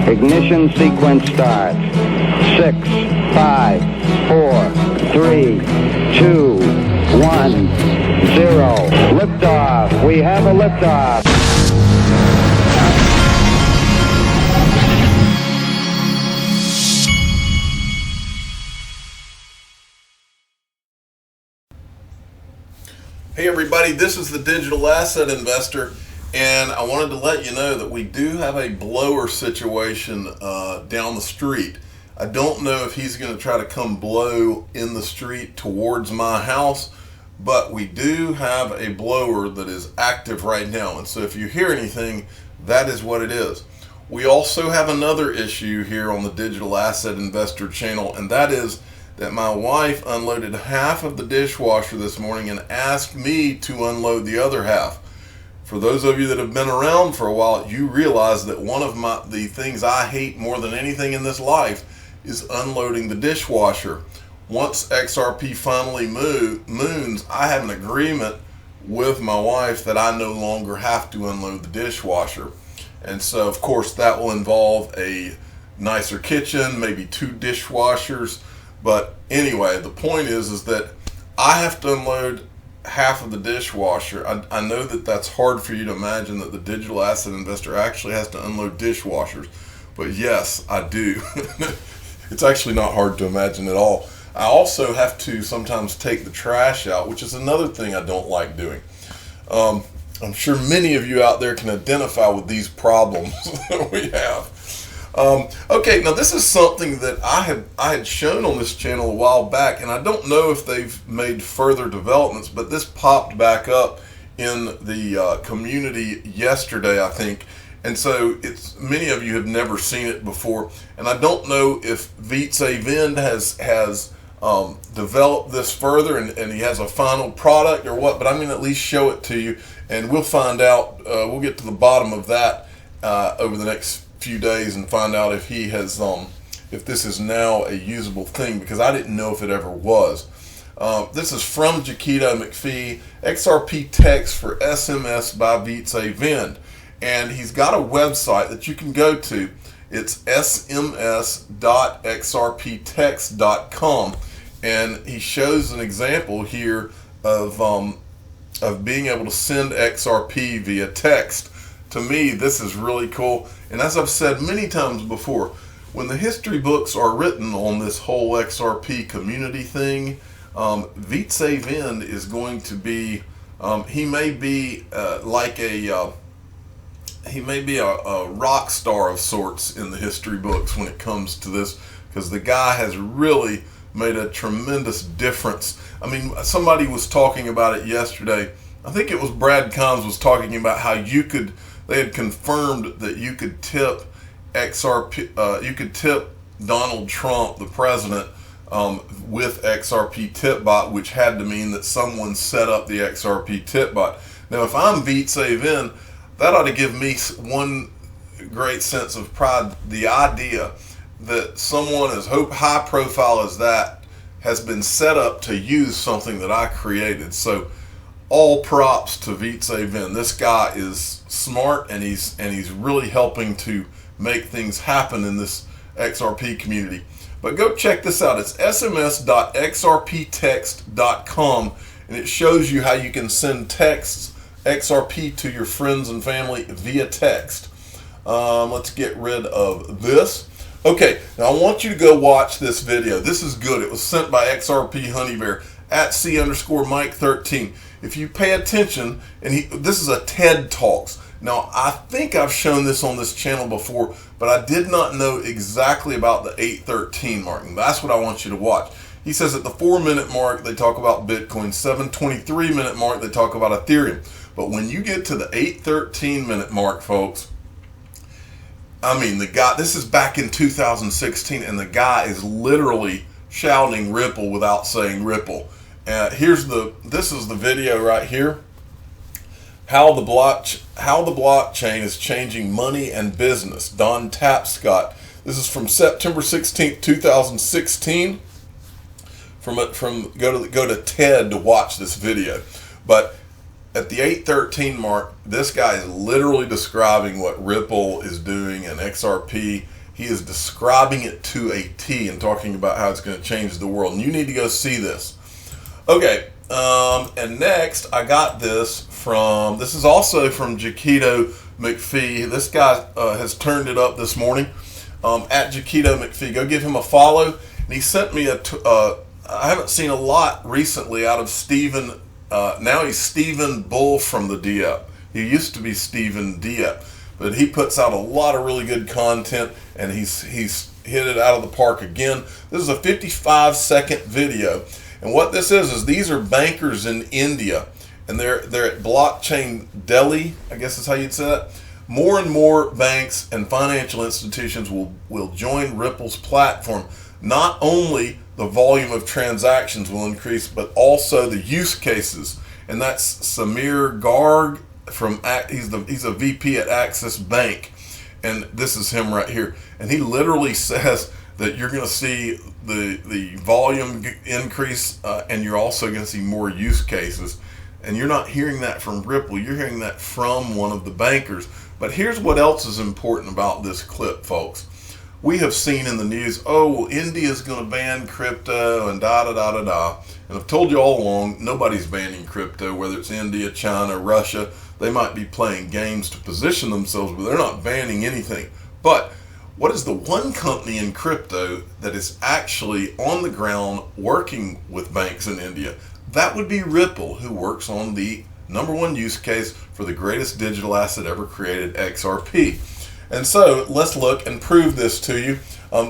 Ignition sequence starts. 6, 5, 4, 3, 2, 1, 0. Liftoff. We have a liftoff. Hey everybody, this is the Digital Asset Investor, and I wanted to let you know that we do have a blower situation down the street. I don't know if he's going to try to come blow in the street towards my house, but we do have a blower that is active right now, and so if you hear anything, that is what it is. We also have another issue here on the Digital Asset Investor channel, and that is that my wife unloaded half of the dishwasher this morning and asked me to unload the other half. For those of you that have been around for a while, you realize that one of the things I hate more than anything in this life is unloading the dishwasher. Once XRP finally moons, I have an agreement with my wife that I no longer have to unload the dishwasher. And so, of course, that will involve a nicer kitchen, maybe 2 dishwashers. But anyway, the point is that I have to unload half of the dishwasher. I know that that's hard for you to imagine, that the digital asset investor actually has to unload dishwashers. But yes, I do. It's actually not hard to imagine at all. I also have to sometimes take the trash out, which is another thing I don't like doing. I'm sure many of you out there can identify with these problems that we have. Okay, now this is something that I had shown on this channel a while back, and I don't know if they've made further developments, but this popped back up in the community yesterday, I think, and so many of you have never seen it before, and I don't know if Vice has developed this further and he has a final product or what, but I'm going to at least show it to you, and we'll find out, we'll get to the bottom of that over the next few days and find out if he has if this is now a usable thing, because I didn't know if it ever was. This is from Jaquita McPhee, XRP text for SMS by Vice, and he's got a website that you can go to. It's sms.xrptext.com, and he shows an example here of being able to send XRP via text. To me, this is really cool, and as I've said many times before, when the history books are written on this whole XRP community thing, Vice is going to be, he may be a rock star of sorts in the history books when it comes to this, because the guy has really made a tremendous difference. I mean, somebody was talking about it yesterday. I think it was Brad Combs was talking about how they had confirmed that you could tip XRP, you could tip Donald Trump, the president, with XRP tip bot, which had to mean that someone set up the XRP tip bot. Now, if I'm Vice, that ought to give me one great sense of pride. The idea that someone as high profile as that has been set up to use something that I created. So all props to Vice. This guy is smart, and he's really helping to make things happen in this XRP community. But go check this out. It's sms.xrptext.com, and it shows you how you can send texts, XRP, to your friends and family via text. Let's get rid of this. Okay, now I want you to go watch this video. This is good. It was sent by XRP Honeybear at C_Mike13. If you pay attention, and this is a TED Talks. Now, I think I've shown this on this channel before, but I did not know exactly about the 8:13 mark, and that's what I want you to watch. He says at the 4-minute mark, they talk about Bitcoin. 7:23-minute mark, they talk about Ethereum. But when you get to the 8:13-minute mark, folks, I mean, the guy, this is back in 2016, and the guy is literally shouting Ripple without saying Ripple. This is the video right here. How the blockchain is changing money and business. Don Tapscott. This is from September 16th, 2016. Go to TED to watch this video. But at the 813 mark, this guy is literally describing what Ripple is doing and XRP. He is describing it to a T and talking about how it's going to change the world. And you need to go see this. Okay, and next I got this is also from Jaquito McPhee. This guy has turned it up this morning at Jaquito McPhee. Go give him a follow. And he sent me I haven't seen a lot recently out of Stephen. Now he's Stephen Bull from the Dieppe. He used to be Stephen Dieppe, but he puts out a lot of really good content, and he's hit it out of the park again. This is a 55-second video, and what this is these are bankers in India, and they're at Blockchain Delhi, I guess is how you'd say that. More and more banks and financial institutions will join Ripple's platform. Not only the volume of transactions will increase, but also the use cases. And that's Samir Garg he's a VP at Axis Bank, and this is him right here. And he literally says that you're going to see the volume increase, and you're also going to see more use cases. And you're not hearing that from Ripple, you're hearing that from one of the bankers. But here's what else is important about this clip, folks. We have seen in the news, oh, India's going to ban crypto and da-da-da-da-da. And I've told you all along, nobody's banning crypto, whether it's India, China, Russia. They might be playing games to position themselves, but they're not banning anything. But what is the one company in crypto that is actually on the ground working with banks in India? That would be Ripple, who works on the #1 use case for the greatest digital asset ever created, XRP. And so let's look and prove this to you.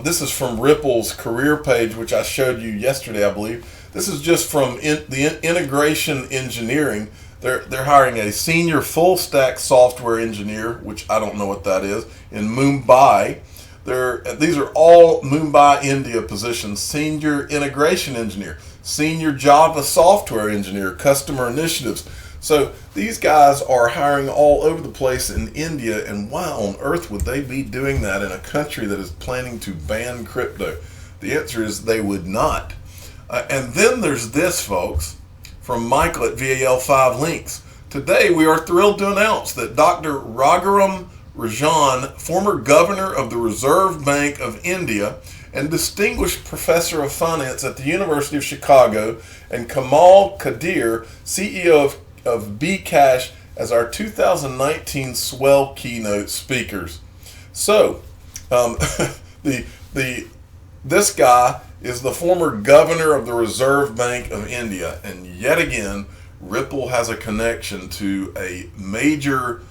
This is from Ripple's career page, which I showed you yesterday, I believe. This is just from the integration engineering. They're hiring a senior full stack software engineer, which I don't know what that is, in Mumbai. These are all Mumbai, India positions. Senior integration engineer, senior Java software engineer, customer initiatives. So these guys are hiring all over the place in India, and why on earth would they be doing that in a country that is planning to ban crypto? The answer is they would not. And then there's this, folks, from Michael at VAL5 Links. Today we are thrilled to announce that Dr. Raghuram Rajan, former governor of the Reserve Bank of India and distinguished professor of finance at the University of Chicago, and Kamal Kadir, CEO of Bcash, as our 2019 swell keynote speakers. So, this guy is the former governor of the Reserve Bank of India, and yet again, Ripple has a connection to a major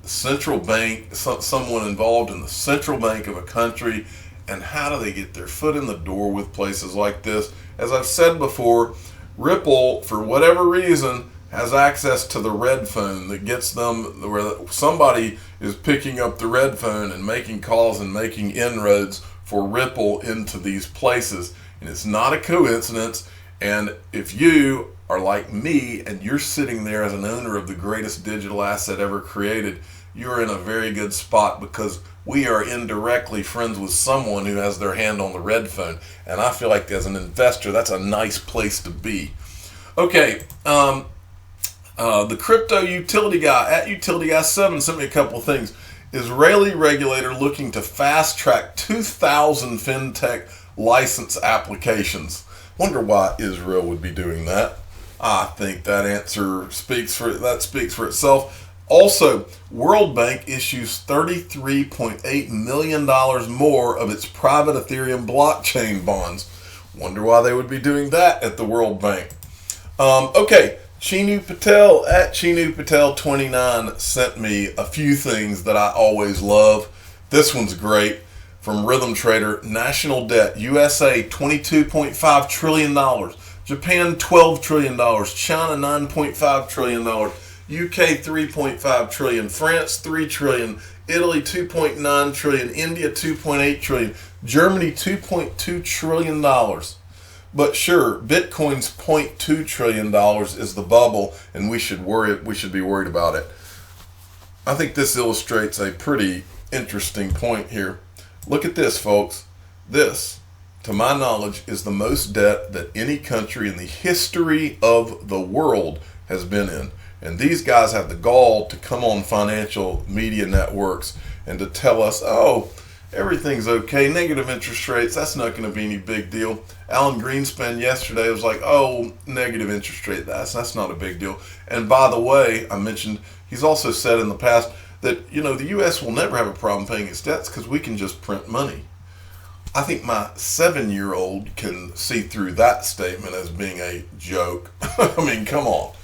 central bank, someone involved in the central bank of a country. And how do they get their foot in the door with places like this? As I've said before, Ripple, for whatever reason, has access to the red phone that gets them where somebody is picking up the red phone and making calls and making inroads for Ripple into these places. And it's not a coincidence. And if you are like me and you're sitting there as an owner of the greatest digital asset ever created, you're in a very good spot, because we are indirectly friends with someone who has their hand on the red phone. And I feel like as an investor, that's a nice place to be. Okay, the crypto utility guy at Utility Guy 7 sent me a couple of things. Israeli regulator looking to fast track 2,000 fintech license applications. Wonder why Israel would be doing that. I think that answer speaks for itself. Also, World Bank issues $33.8 million more of its private Ethereum blockchain bonds. Wonder why they would be doing that at the World Bank. Okay, Chinu Patel at Chinu Patel 29 sent me a few things that I always love. This one's great. From Rhythm Trader: national debt, USA $22.5 trillion, Japan $12 trillion, China $9.5 trillion, UK $3.5 trillion, France $3 trillion, Italy $2.9 trillion, India $2.8 trillion, Germany $2.2 trillion. But sure, Bitcoin's $0.2 trillion is the bubble, and we should be worried about it. I think this illustrates a pretty interesting point here. Look at this, folks. This, to my knowledge, is the most debt that any country in the history of the world has been in. And these guys have the gall to come on financial media networks and to tell us, oh, everything's okay, negative interest rates, that's not going to be any big deal. Alan Greenspan yesterday was like, oh, negative interest rate, that's not a big deal. And by the way, I mentioned, he's also said in the past that, the U.S. will never have a problem paying its debts because we can just print money. I think my 7-year-old can see through that statement as being a joke. I mean, come on.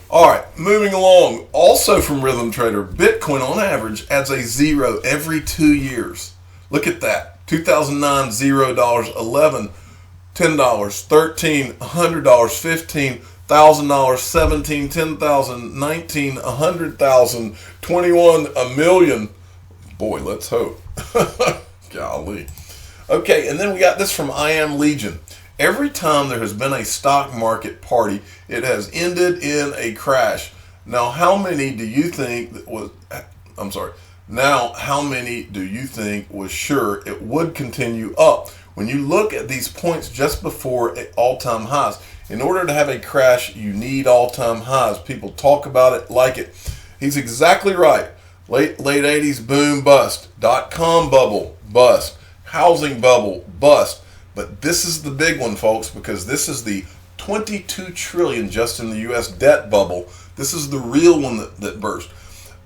All right, moving along. Also from Rhythm Trader, Bitcoin on average adds a zero every 2 years. Look at that. 2009, $0, 11, $10, $13, $100, $15, $1,000, 17, 10,000, 19, 100,000, 21, a million. Boy, let's hope. Golly. Okay, and then we got this from I Am Legion. Every time there has been a stock market party, it has ended in a crash. Now, how many do you think was sure it would continue up? When you look at these points just before all-time highs, in order to have a crash, you need all-time highs. People talk about it like it. He's exactly right. Late 80s boom, bust. .com bubble, bust. Housing bubble, bust. But this is the big one, folks, because this is the 22 trillion just in the U.S. debt bubble. This is the real one that burst.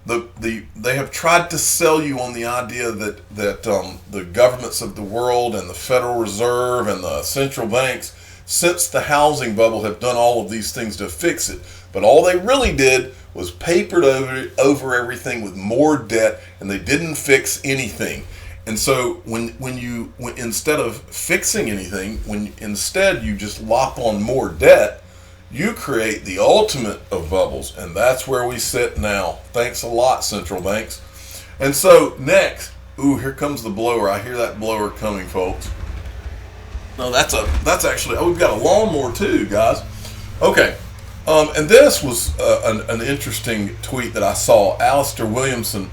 They have tried to sell you on the idea that the governments of the world and the Federal Reserve and the central banks, since the housing bubble, have done all of these things to fix it. But all they really did was papered over everything with more debt, and they didn't fix anything. And so when instead of fixing anything, when instead you just lop on more debt, you create the ultimate of bubbles, and that's where we sit now. Thanks a lot, central banks. And so next, here comes the blower. I hear that blower coming, folks. No, that's actually, we've got a lawnmower too, guys. Okay, and this was an interesting tweet that I saw. Alistair Williamson.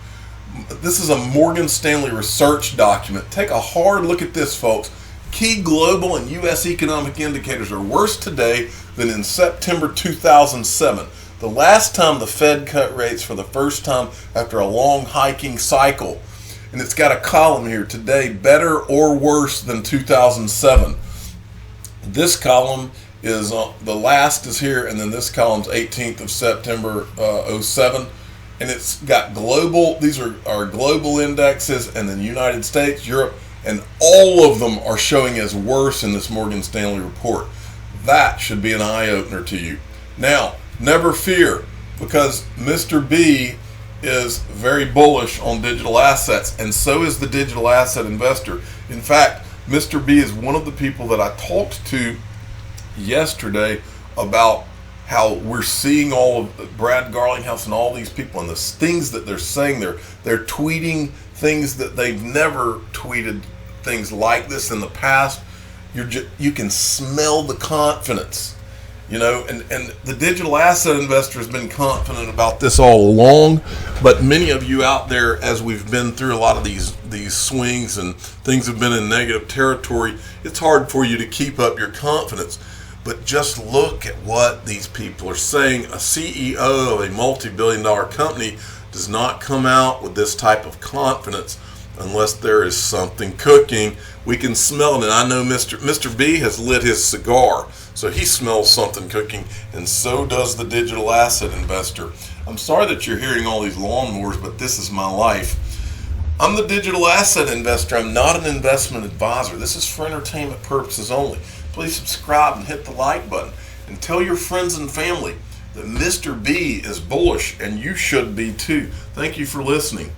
This is a Morgan Stanley research document. Take a hard look at this, folks. Key global and U.S. economic indicators are worse today than in September 2007, the last time the Fed cut rates for the first time after a long hiking cycle. And it's got a column here, today better or worse than 2007. This column is, the last is here, and then this column's 18th of September 07. And it's got global, these are our global indexes, and then United States, Europe, and all of them are showing as worse in this Morgan Stanley report. That should be an eye-opener to you. Now, never fear, because Mr. B is very bullish on digital assets, and so is the digital asset investor. In fact, Mr. B is one of the people that I talked to yesterday about how we're seeing all of Brad Garlinghouse and all these people and the things that they're saying. They're tweeting things that they've never tweeted things like this in the past. You can smell the confidence, and the digital asset investor has been confident about this all along. But many of you out there, as we've been through a lot of these swings and things have been in negative territory, it's hard for you to keep up your confidence. But just look at what these people are saying. A CEO of a multi-billion-dollar company does not come out with this type of confidence unless there is something cooking. We can smell it, and I know Mr. B has lit his cigar, so he smells something cooking, and so does the digital asset investor. I'm sorry that you're hearing all these lawnmowers, but this is my life. I'm the digital asset investor. I'm not an investment advisor. This is for entertainment purposes only. Please subscribe and hit the like button, and tell your friends and family that Mr. B is bullish, and you should be too. Thank you for listening.